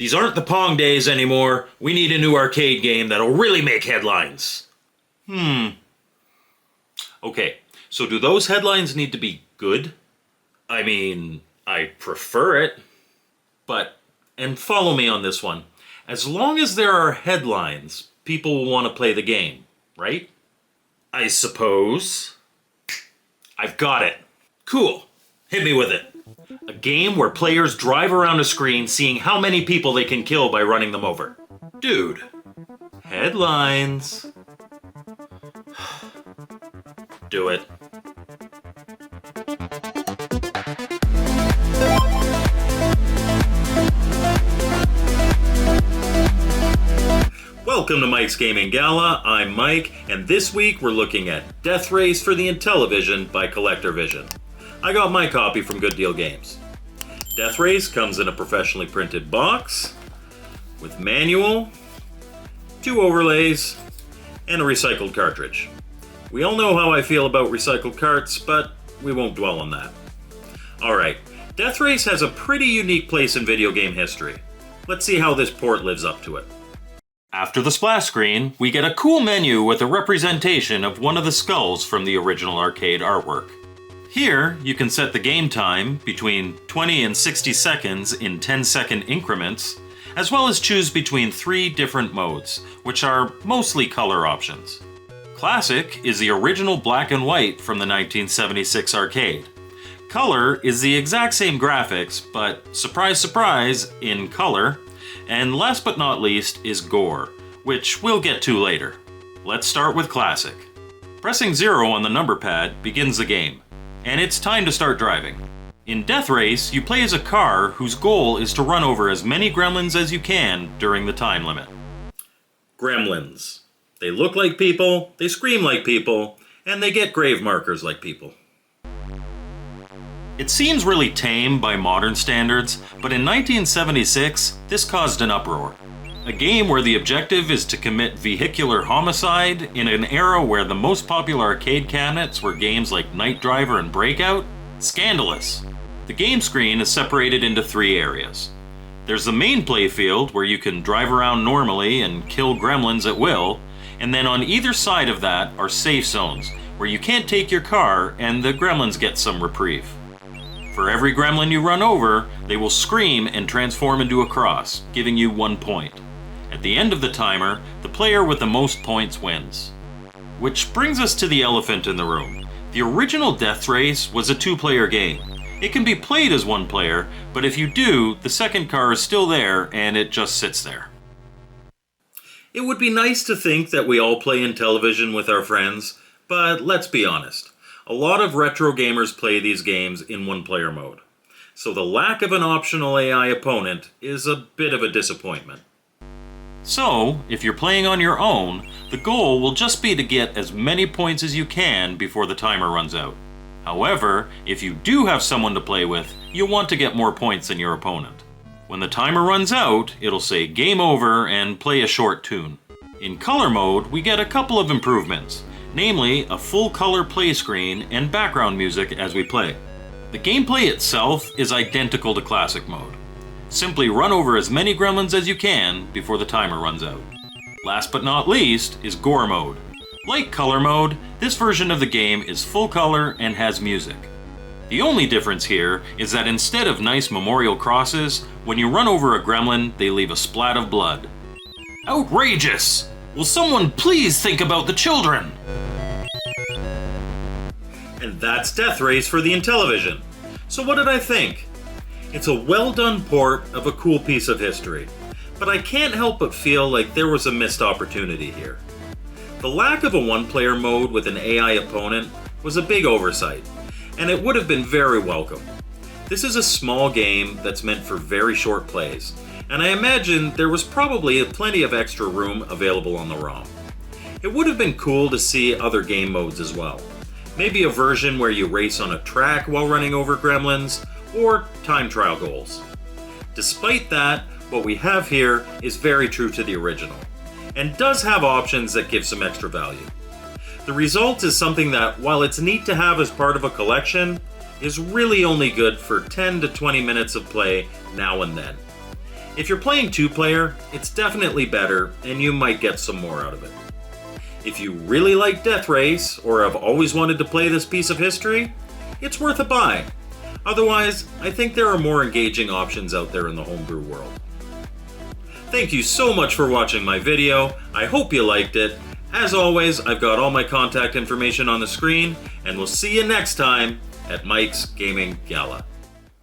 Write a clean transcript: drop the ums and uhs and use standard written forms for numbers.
These aren't the Pong days anymore. We need a new arcade game that'll really make headlines. Okay, so do those headlines need to be good? I mean, I prefer it. But, and follow me on this one, as long as there are headlines, people will want to play the game, right? I suppose. I've got it. Cool. Hit me with it. A game where players drive around a screen seeing how many people they can kill by running them over. Dude. Headlines. Do it. Welcome to Mike's Gaming Gala. I'm Mike, and this week we're looking at Death Race for the Intellivision by Collector Vision. I got my copy from Good Deal Games. Death Race comes in a professionally printed box with manual, 2 overlays, and a recycled cartridge. We all know how I feel about recycled carts, but we won't dwell on that. Alright, Death Race has a pretty unique place in video game history. Let's see how this port lives up to it. After the splash screen, we get a cool menu with a representation of one of the skulls from the original arcade artwork. Here, you can set the game time between 20 and 60 seconds in 10-second increments, as well as choose between 3 different modes, which are mostly color options. Classic is the original black and white from the 1976 arcade. Color is the exact same graphics, but surprise surprise, in color. And last but not least is Gore, which we'll get to later. Let's start with Classic. Pressing 0 on the number pad begins the game, and it's time to start driving. In Death Race, you play as a car whose goal is to run over as many gremlins as you can during the time limit. Gremlins. They look like people, they scream like people, and they get grave markers like people. It seems really tame by modern standards, but in 1976, this caused an uproar. A game where the objective is to commit vehicular homicide in an era where the most popular arcade cabinets were games like Night Driver and Breakout? Scandalous! The game screen is separated into 3 areas. There's the main playfield where you can drive around normally and kill gremlins at will, and then on either side of that are safe zones where you can't take your car and the gremlins get some reprieve. For every gremlin you run over, they will scream and transform into a cross, giving you 1 point. At the end of the timer, the player with the most points wins. Which brings us to the elephant in the room. The original Death Race was a 2-player game. It can be played as 1 player, but if you do, the second car is still there and it just sits there. It would be nice to think that we all play Intellivision with our friends, but let's be honest. A lot of retro gamers play these games in 1-player mode, so the lack of an optional AI opponent is a bit of a disappointment. So, if you're playing on your own, the goal will just be to get as many points as you can before the timer runs out. However, if you do have someone to play with, you'll want to get more points than your opponent. When the timer runs out, it'll say game over and play a short tune. In color mode, we get a couple of improvements. Namely, a full-color play screen and background music as we play. The gameplay itself is identical to Classic mode. Simply run over as many gremlins as you can before the timer runs out. Last but not least is Gore mode. Like color mode, this version of the game is full color and has music. The only difference here is that instead of nice memorial crosses, when you run over a gremlin, they leave a splat of blood. Outrageous! Will someone please think about the children? And that's Death Race for the Intellivision. So what did I think? It's a well-done port of a cool piece of history, but I can't help but feel like there was a missed opportunity here. The lack of a 1-player mode with an AI opponent was a big oversight, and it would have been very welcome. This is a small game that's meant for very short plays, and I imagine there was probably plenty of extra room available on the ROM. It would have been cool to see other game modes as well. Maybe a version where you race on a track while running over gremlins, or time trial goals. Despite that, what we have here is very true to the original, and does have options that give some extra value. The result is something that, while it's neat to have as part of a collection, is really only good for 10 to 20 minutes of play now and then. If you're playing 2-player, it's definitely better and you might get some more out of it. If you really like Death Race or have always wanted to play this piece of history, it's worth a buy. Otherwise, I think there are more engaging options out there in the homebrew world. Thank you so much for watching my video. I hope you liked it. As always, I've got all my contact information on the screen, and we'll see you next time at Mike's Gaming Gala.